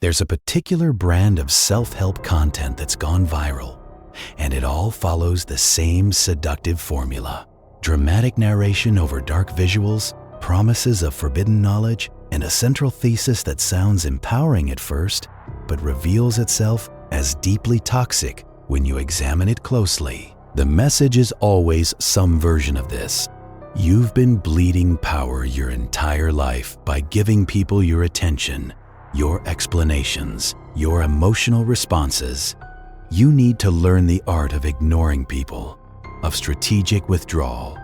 There's a particular brand of self-help content that's gone viral, and it all follows the same seductive formula. Dramatic narration over dark visuals, promises of forbidden knowledge, and a central thesis that sounds empowering at first, but reveals itself as deeply toxic when you examine it closely. The message is always some version of this. You've been bleeding power your entire life by giving people your attention, your explanations, your emotional responses. You need to learn the art of ignoring people, of strategic withdrawal,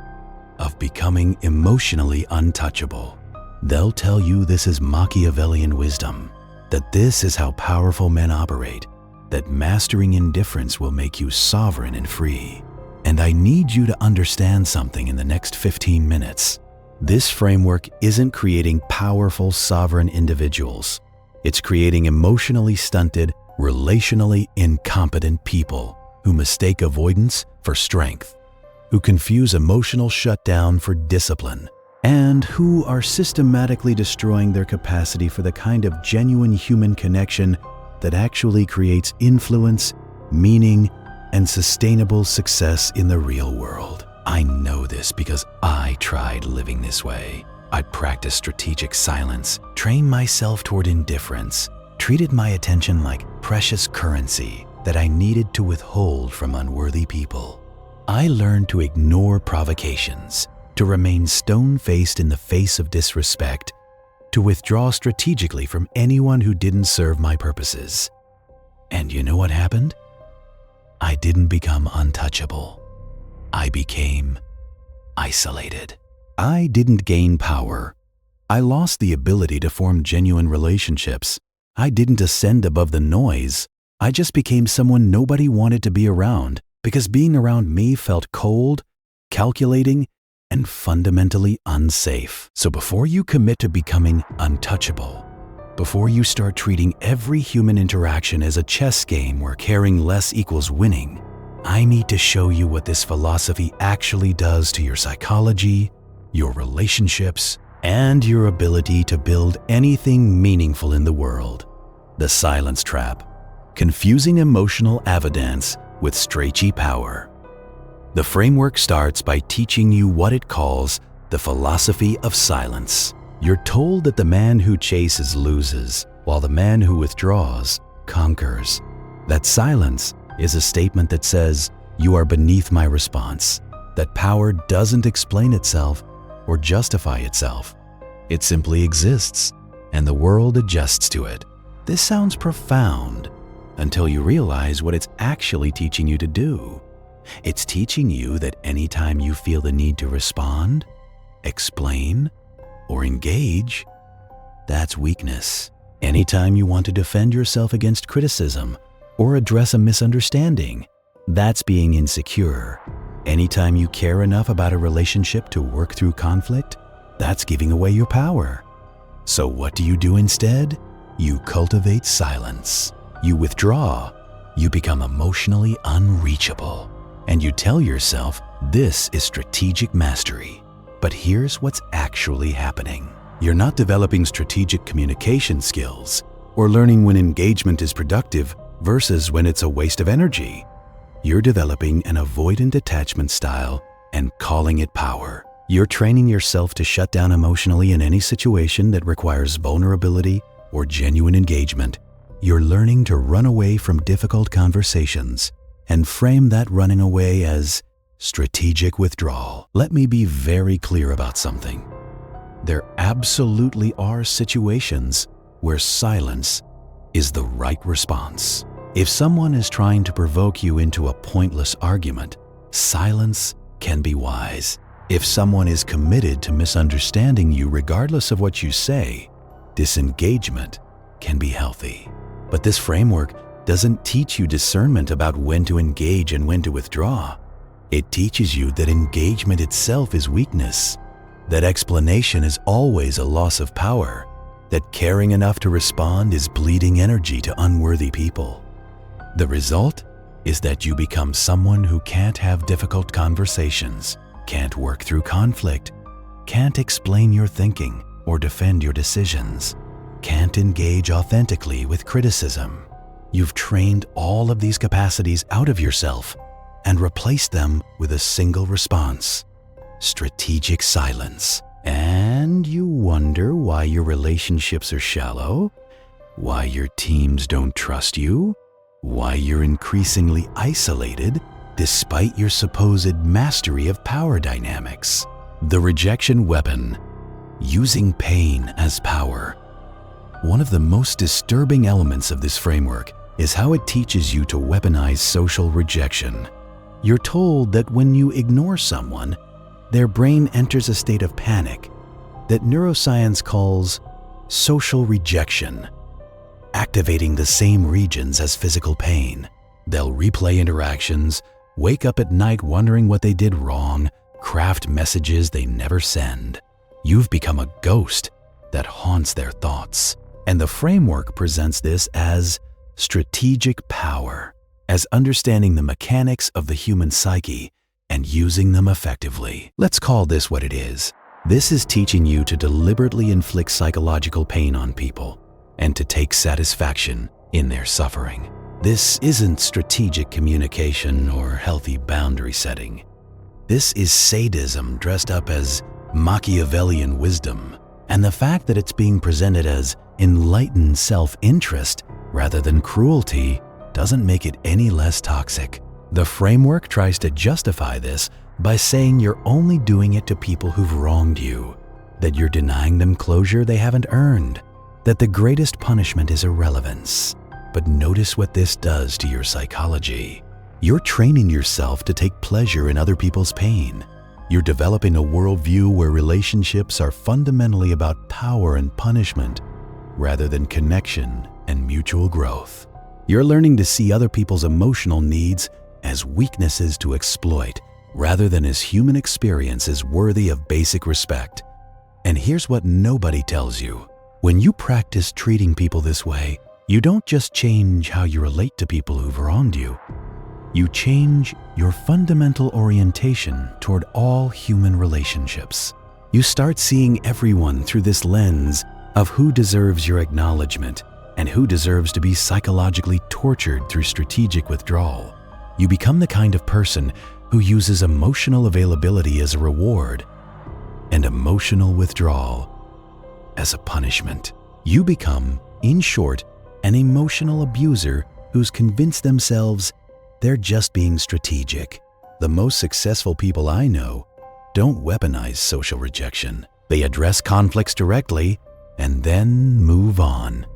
of becoming emotionally untouchable. They'll tell you this is Machiavellian wisdom, that this is how powerful men operate, that mastering indifference will make you sovereign and free. And I need you to understand something in the next 15 minutes. This framework isn't creating powerful, sovereign individuals. It's creating emotionally stunted, relationally incompetent people who mistake avoidance for strength, who confuse emotional shutdown for discipline, and who are systematically destroying their capacity for the kind of genuine human connection that actually creates influence, meaning, and sustainable success in the real world. I know this because I tried living this way. I practiced strategic silence, trained myself toward indifference, treated my attention like precious currency that I needed to withhold from unworthy people. I learned to ignore provocations, to remain stone-faced in the face of disrespect, to withdraw strategically from anyone who didn't serve my purposes. And you know what happened? I didn't become untouchable. I became isolated. I didn't gain power. I lost the ability to form genuine relationships. I didn't ascend above the noise. I just became someone nobody wanted to be around because being around me felt cold, calculating, and fundamentally unsafe. So before you commit to becoming untouchable, before you start treating every human interaction as a chess game where caring less equals winning, I need to show you what this philosophy actually does to your psychology, your relationships, and your ability to build anything meaningful in the world. The silence trap, confusing emotional avoidance with stretchy power. The framework starts by teaching you what it calls the philosophy of silence. You're told that the man who chases loses, while the man who withdraws conquers. That silence is a statement that says, you are beneath my response, that power doesn't explain itself or justify itself. It simply exists, and the world adjusts to it. This sounds profound until you realize what it's actually teaching you to do. It's teaching you that anytime you feel the need to respond, explain, or engage, that's weakness. Anytime you want to defend yourself against criticism or address a misunderstanding, that's being insecure. Anytime you care enough about a relationship to work through conflict, that's giving away your power. So what do you do instead? You cultivate silence. You withdraw. You become emotionally unreachable. And you tell yourself this is strategic mastery. But here's what's actually happening. You're not developing strategic communication skills or learning when engagement is productive versus when it's a waste of energy. You're developing an avoidant detachment style and calling it power. You're training yourself to shut down emotionally in any situation that requires vulnerability or genuine engagement. You're learning to run away from difficult conversations and frame that running away as strategic withdrawal. Let me be very clear about something. There absolutely are situations where silence is the right response. If someone is trying to provoke you into a pointless argument, silence can be wise. If someone is committed to misunderstanding you regardless of what you say, disengagement can be healthy. But this framework doesn't teach you discernment about when to engage and when to withdraw. It teaches you that engagement itself is weakness, that explanation is always a loss of power, that caring enough to respond is bleeding energy to unworthy people. The result is that you become someone who can't have difficult conversations, can't work through conflict, can't explain your thinking or defend your decisions, can't engage authentically with criticism. You've trained all of these capacities out of yourself and replaced them with a single response: strategic silence. And you wonder why your relationships are shallow, why your teams don't trust you, why you're increasingly isolated despite your supposed mastery of power dynamics. The rejection weapon, using pain as power. One of the most disturbing elements of this framework is how it teaches you to weaponize social rejection. You're told that when you ignore someone, their brain enters a state of panic that neuroscience calls social rejection, activating the same regions as physical pain. They'll replay interactions, wake up at night wondering what they did wrong, craft messages they never send. You've become a ghost that haunts their thoughts. And the framework presents this as strategic power, as understanding the mechanics of the human psyche and using them effectively. Let's call this what it is. This is teaching you to deliberately inflict psychological pain on people and to take satisfaction in their suffering. This isn't strategic communication or healthy boundary setting. This is sadism dressed up as Machiavellian wisdom, and the fact that it's being presented as enlightened self-interest rather than cruelty doesn't make it any less toxic. The framework tries to justify this by saying you're only doing it to people who've wronged you, that you're denying them closure they haven't earned, that the greatest punishment is irrelevance. But notice what this does to your psychology. You're training yourself to take pleasure in other people's pain. You're developing a worldview where relationships are fundamentally about power and punishment rather than connection and mutual growth. You're learning to see other people's emotional needs as weaknesses to exploit rather than as human experiences worthy of basic respect. And here's what nobody tells you. When you practice treating people this way, you don't just change how you relate to people who've wronged you. You change your fundamental orientation toward all human relationships. You start seeing everyone through this lens of who deserves your acknowledgement and who deserves to be psychologically tortured through strategic withdrawal. You become the kind of person who uses emotional availability as a reward and emotional withdrawal as a punishment. You become, in short, an emotional abuser who's convinced themselves they're just being strategic. The most successful people I know don't weaponize social rejection. They address conflicts directly and then move on.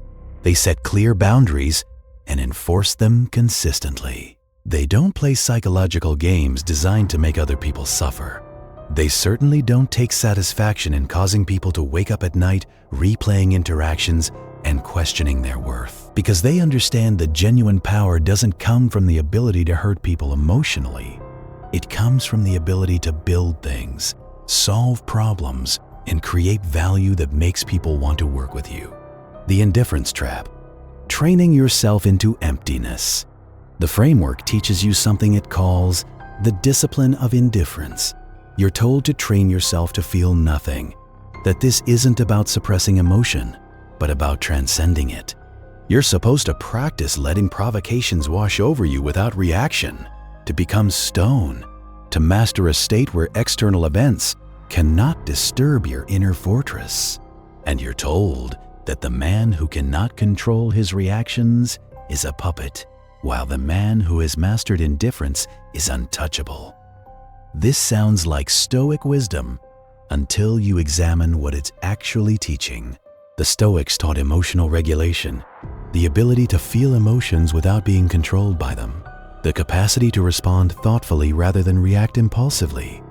They set clear boundaries and enforce them consistently. They don't play psychological games designed to make other people suffer. They certainly don't take satisfaction in causing people to wake up at night, replaying interactions and questioning their worth, because they understand that genuine power doesn't come from the ability to hurt people emotionally. It comes from the ability to build things, solve problems, and create value that makes people want to work with you. The indifference trap, training yourself into emptiness. The framework teaches you something it calls the discipline of indifference. You're told to train yourself to feel nothing, that this isn't about suppressing emotion, but about transcending it. You're supposed to practice letting provocations wash over you without reaction, to become stone, to master a state where external events cannot disturb your inner fortress. And you're told that the man who cannot control his reactions is a puppet, while the man who has mastered indifference is untouchable. This sounds like Stoic wisdom until you examine what it's actually teaching. The Stoics taught emotional regulation, the ability to feel emotions without being controlled by them, the capacity to respond thoughtfully rather than react impulsively.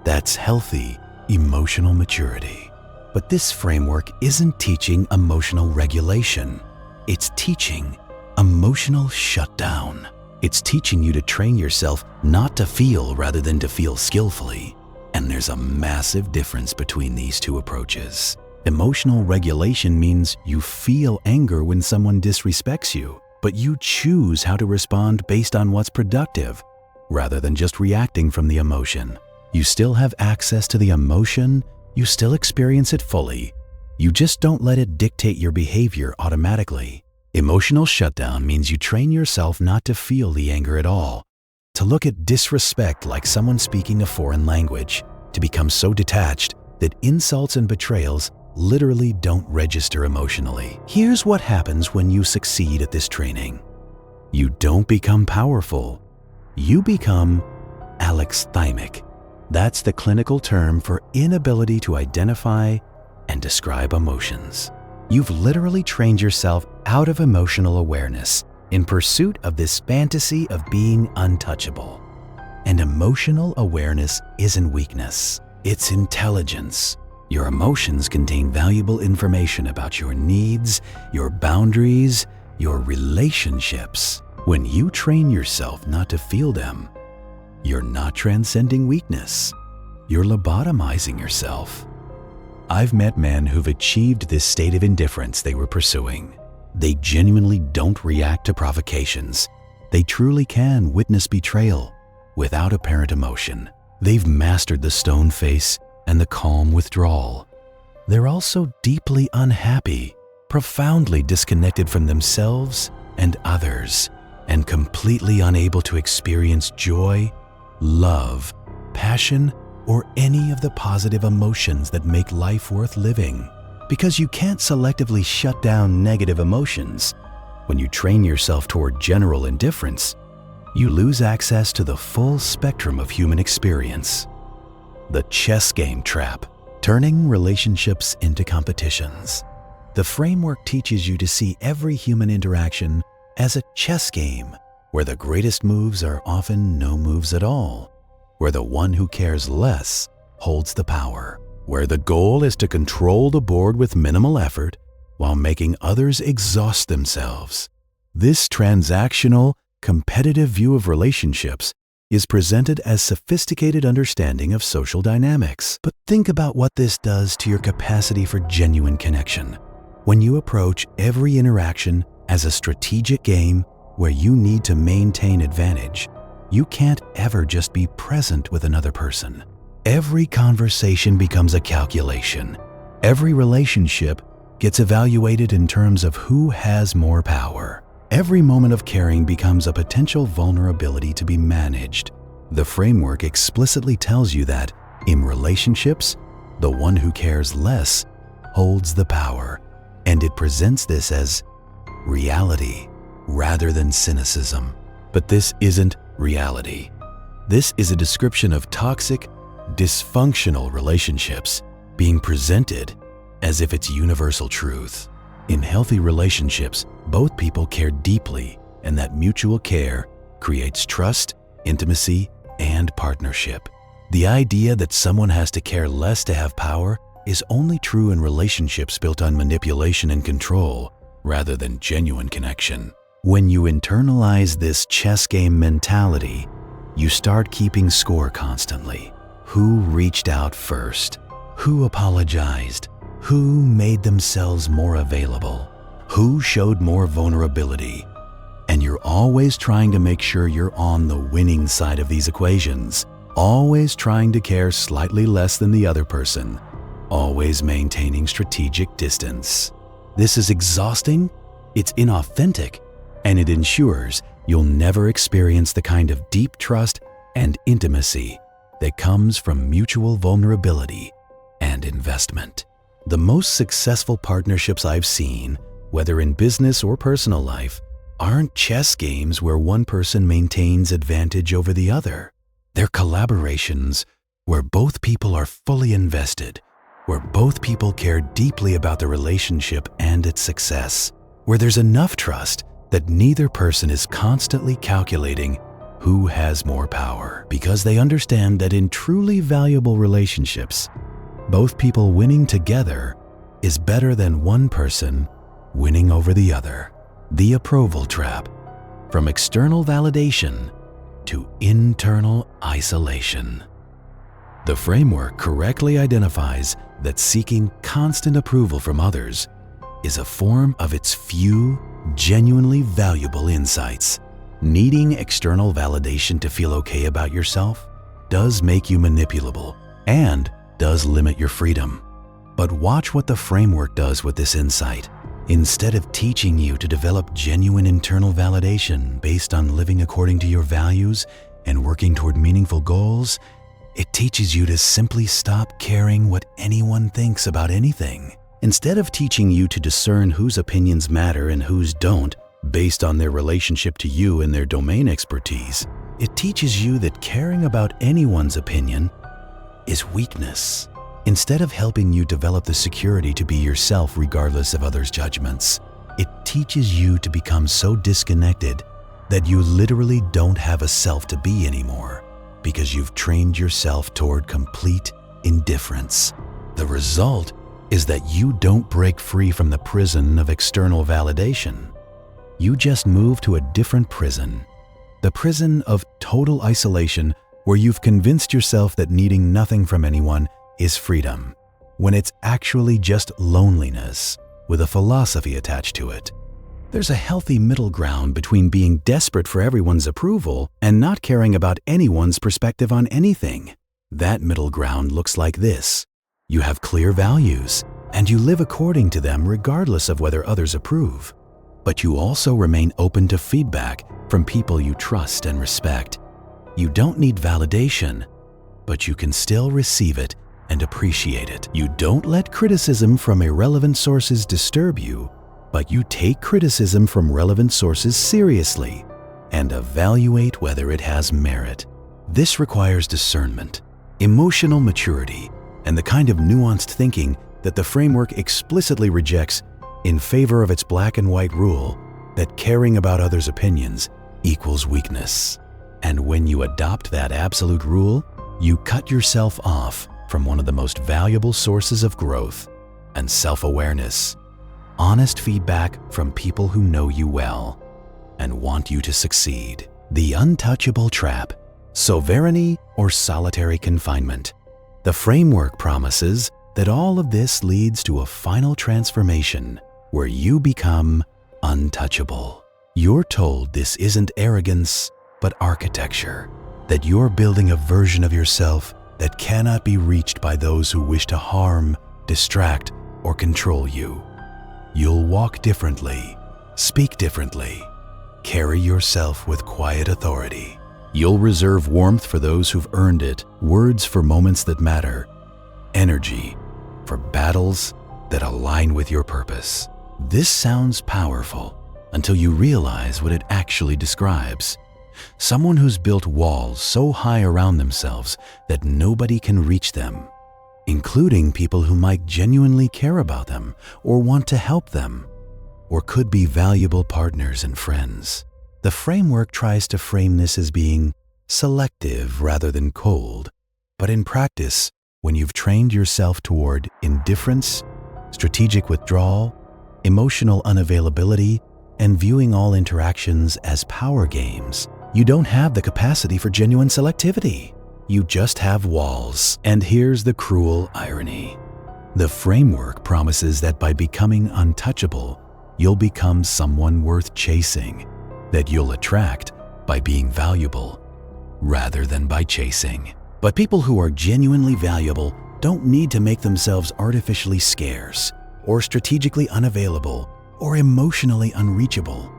That's healthy emotional maturity. But this framework isn't teaching emotional regulation. It's teaching emotional shutdown. It's teaching you to train yourself not to feel rather than to feel skillfully. And there's a massive difference between these two approaches. Emotional regulation means you feel anger when someone disrespects you, but you choose how to respond based on what's productive, rather than just reacting from the emotion. You still have access to the emotion, you still experience it fully, You just don't let it dictate your behavior automatically. Emotional shutdown means you train yourself not to feel the anger at all, to look at disrespect like someone speaking a foreign language, to become so detached that insults and betrayals literally don't register emotionally. Here's what happens when you succeed at this training. You don't become powerful. You become alexithymic. That's the clinical term for inability to identify and describe emotions. You've literally trained yourself out of emotional awareness in pursuit of this fantasy of being untouchable. And emotional awareness isn't weakness, it's intelligence. Your emotions contain valuable information about your needs, your boundaries, your relationships. When you train yourself not to feel them, you're not transcending weakness. You're lobotomizing yourself. I've met men who've achieved this state of indifference they were pursuing. They genuinely don't react to provocations. They truly can witness betrayal without apparent emotion. They've mastered the stone face and the calm withdrawal. They're also deeply unhappy, profoundly disconnected from themselves and others, and completely unable to experience joy, love, passion, or any of the positive emotions that make life worth living. Because you can't selectively shut down negative emotions. When you train yourself toward general indifference, you lose access to the full spectrum of human experience. The chess game trap, turning relationships into competitions. The framework teaches you to see every human interaction as a chess game, where the greatest moves are often no moves at all, where the one who cares less holds the power, where the goal is to control the board with minimal effort while making others exhaust themselves. This transactional, competitive view of relationships is presented as sophisticated understanding of social dynamics. But think about what this does to your capacity for genuine connection. When you approach every interaction as a strategic game where you need to maintain advantage, you can't ever just be present with another person. Every conversation becomes a calculation. Every relationship gets evaluated in terms of who has more power. Every moment of caring becomes a potential vulnerability to be managed. The framework explicitly tells you that, in relationships, the one who cares less holds the power, and it presents this as reality rather than cynicism. But this isn't reality. This is a description of toxic, dysfunctional relationships being presented as if it's universal truth. In healthy relationships, both people care deeply, and that mutual care creates trust, intimacy, and partnership. The idea that someone has to care less to have power is only true in relationships built on manipulation and control, rather than genuine connection. When you internalize this chess game mentality, you start keeping score constantly. Who reached out first? Who apologized? Who made themselves more available? Who showed more vulnerability? And you're always trying to make sure you're on the winning side of these equations, always trying to care slightly less than the other person, always maintaining strategic distance. This is exhausting, it's inauthentic, and it ensures you'll never experience the kind of deep trust and intimacy that comes from mutual vulnerability and investment. The most successful partnerships I've seen, whether in business or personal life, aren't chess games where one person maintains advantage over the other. They're collaborations where both people are fully invested, where both people care deeply about the relationship and its success, where there's enough trust that neither person is constantly calculating who has more power, because they understand that in truly valuable relationships, both people winning together is better than one person winning over the other. The approval trap, from external validation to internal isolation. The framework correctly identifies that seeking constant approval from others is a form of its few, genuinely valuable insights. Needing external validation to feel okay about yourself does make you manipulable and does limit your freedom. But watch what the framework does with this insight. Instead of teaching you to develop genuine internal validation based on living according to your values and working toward meaningful goals, it teaches you to simply stop caring what anyone thinks about anything. Instead of teaching you to discern whose opinions matter and whose don't based on their relationship to you and their domain expertise, it teaches you that caring about anyone's opinion is weakness. Instead of helping you develop the security to be yourself regardless of others' judgments, it teaches you to become so disconnected that you literally don't have a self to be anymore because you've trained yourself toward complete indifference. The result is that you don't break free from the prison of external validation. You just move to a different prison, the prison of total isolation, where you've convinced yourself that needing nothing from anyone is freedom, when it's actually just loneliness with a philosophy attached to it. There's a healthy middle ground between being desperate for everyone's approval and not caring about anyone's perspective on anything. That middle ground looks like this. You have clear values, and you live according to them regardless of whether others approve. But you also remain open to feedback from people you trust and respect. You don't need validation, but you can still receive it and appreciate it. You don't let criticism from irrelevant sources disturb you, but you take criticism from relevant sources seriously and evaluate whether it has merit. This requires discernment, emotional maturity, and the kind of nuanced thinking that the framework explicitly rejects in favor of its black and white rule that caring about others' opinions equals weakness. And when you adopt that absolute rule, you cut yourself off from one of the most valuable sources of growth and self-awareness, honest feedback from people who know you well and want you to succeed. The untouchable trap, sovereignty or solitary confinement. The framework promises that all of this leads to a final transformation where you become untouchable. You're told this isn't arrogance, but architecture, that you're building a version of yourself that cannot be reached by those who wish to harm, distract, or control you. You'll walk differently, speak differently, carry yourself with quiet authority. You'll reserve warmth for those who've earned it, words for moments that matter, energy for battles that align with your purpose. This sounds powerful until you realize what it actually describes. Someone who's built walls so high around themselves that nobody can reach them, including people who might genuinely care about them or want to help them, or could be valuable partners and friends. The framework tries to frame this as being selective rather than cold, but in practice, when you've trained yourself toward indifference, strategic withdrawal, emotional unavailability, and viewing all interactions as power games, you don't have the capacity for genuine selectivity. You just have walls. And here's the cruel irony. The framework promises that by becoming untouchable, you'll become someone worth chasing, that you'll attract by being valuable rather than by chasing. But people who are genuinely valuable don't need to make themselves artificially scarce or strategically unavailable or emotionally unreachable.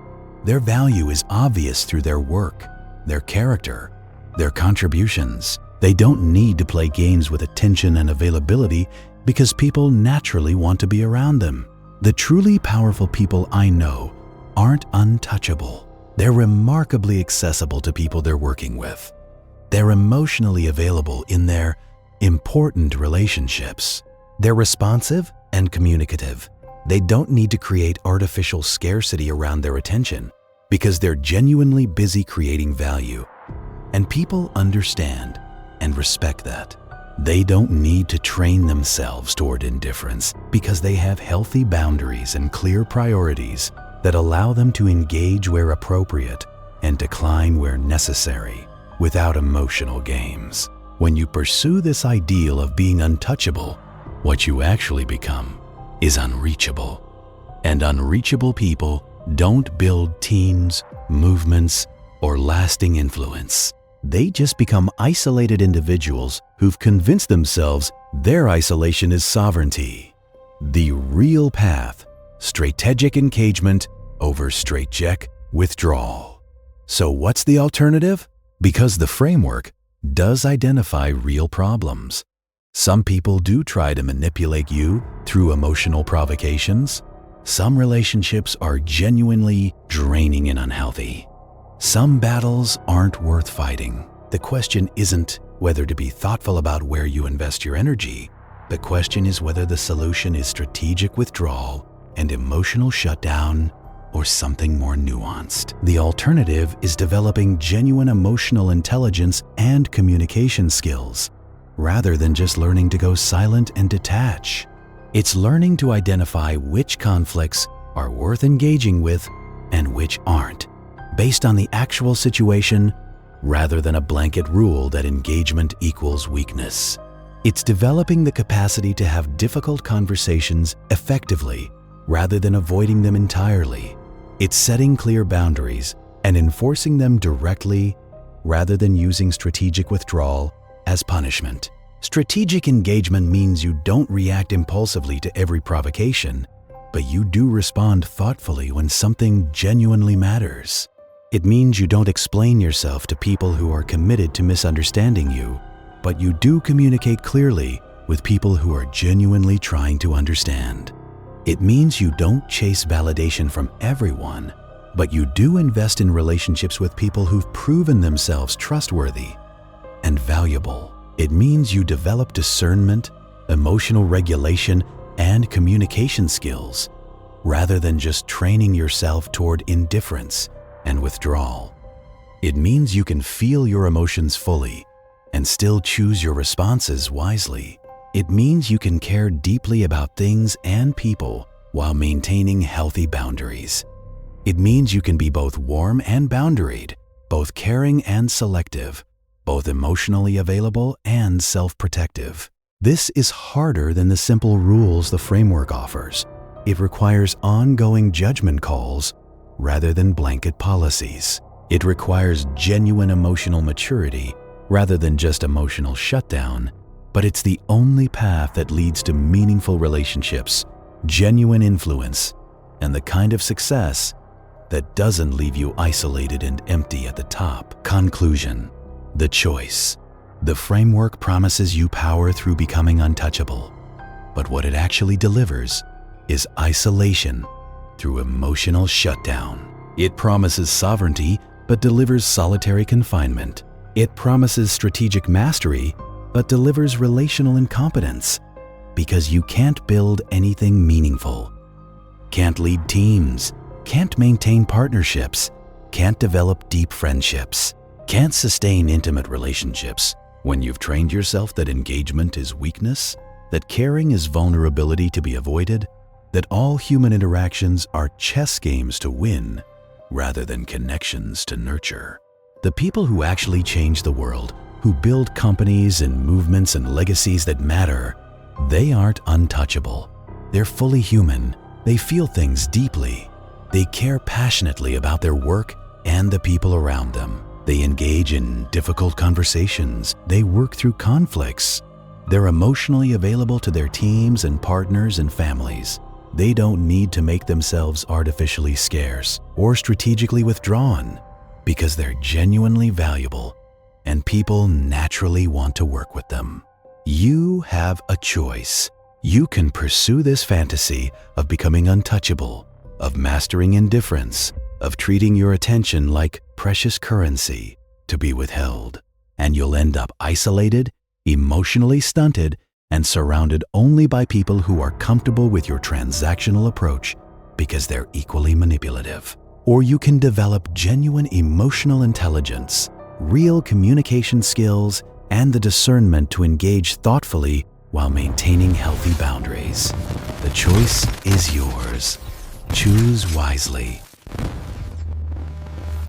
Their value is obvious through their work, their character, their contributions. They don't need to play games with attention and availability because people naturally want to be around them. The truly powerful people I know aren't untouchable. They're remarkably accessible to people they're working with. They're emotionally available in their important relationships. They're responsive and communicative. They don't need to create artificial scarcity around their attention because they're genuinely busy creating value. And people understand and respect that. They don't need to train themselves toward indifference because they have healthy boundaries and clear priorities that allow them to engage where appropriate and decline where necessary without emotional games. When you pursue this ideal of being untouchable, what you actually become is unreachable. And unreachable people don't build teams, movements, or lasting influence. They just become isolated individuals who've convinced themselves their isolation is sovereignty. The real path, strategic engagement over straitjacket withdrawal. So what's the alternative? Because the framework does identify real problems. Some people do try to manipulate you through emotional provocations. Some relationships are genuinely draining and unhealthy. Some battles aren't worth fighting. The question isn't whether to be thoughtful about where you invest your energy. The question is whether the solution is strategic withdrawal and emotional shutdown or something more nuanced. The alternative is developing genuine emotional intelligence and communication skills, rather than just learning to go silent and detach. It's learning to identify which conflicts are worth engaging with and which aren't, based on the actual situation rather than a blanket rule that engagement equals weakness. It's developing the capacity to have difficult conversations effectively rather than avoiding them entirely. It's setting clear boundaries and enforcing them directly rather than using strategic withdrawal as punishment. Strategic engagement means you don't react impulsively to every provocation, but you do respond thoughtfully when something genuinely matters. It means you don't explain yourself to people who are committed to misunderstanding you, but you do communicate clearly with people who are genuinely trying to understand. It means you don't chase validation from everyone, but you do invest in relationships with people who've proven themselves trustworthy and valuable. It means you develop discernment, emotional regulation, and communication skills, rather than just training yourself toward indifference and withdrawal. It means you can feel your emotions fully and still choose your responses wisely. It means you can care deeply about things and people while maintaining healthy boundaries. It means you can be both warm and boundaried, both caring and selective, both emotionally available and self-protective. This is harder than the simple rules the framework offers. It requires ongoing judgment calls rather than blanket policies. It requires genuine emotional maturity rather than just emotional shutdown, but it's the only path that leads to meaningful relationships, genuine influence, and the kind of success that doesn't leave you isolated and empty at the top. Conclusion: the choice. The framework promises you power through becoming untouchable, but what it actually delivers is isolation through emotional shutdown. It promises sovereignty, but delivers solitary confinement. It promises strategic mastery, but delivers relational incompetence, because you can't build anything meaningful, can't lead teams, can't maintain partnerships, can't develop deep friendships, can't sustain intimate relationships when you've trained yourself that engagement is weakness, that caring is vulnerability to be avoided, that all human interactions are chess games to win rather than connections to nurture. The people who actually change the world, who build companies and movements and legacies that matter, they aren't untouchable. They're fully human. They feel things deeply. They care passionately about their work and the people around them. They engage in difficult conversations. They work through conflicts. They're emotionally available to their teams and partners and families. They don't need to make themselves artificially scarce or strategically withdrawn, because they're genuinely valuable and people naturally want to work with them. You have a choice. You can pursue this fantasy of becoming untouchable, of mastering indifference, of treating your attention like precious currency to be withheld, and you'll end up isolated, emotionally stunted, and surrounded only by people who are comfortable with your transactional approach because they're equally manipulative. Or you can develop genuine emotional intelligence, real communication skills, and the discernment to engage thoughtfully while maintaining healthy boundaries. The choice is yours. Choose wisely.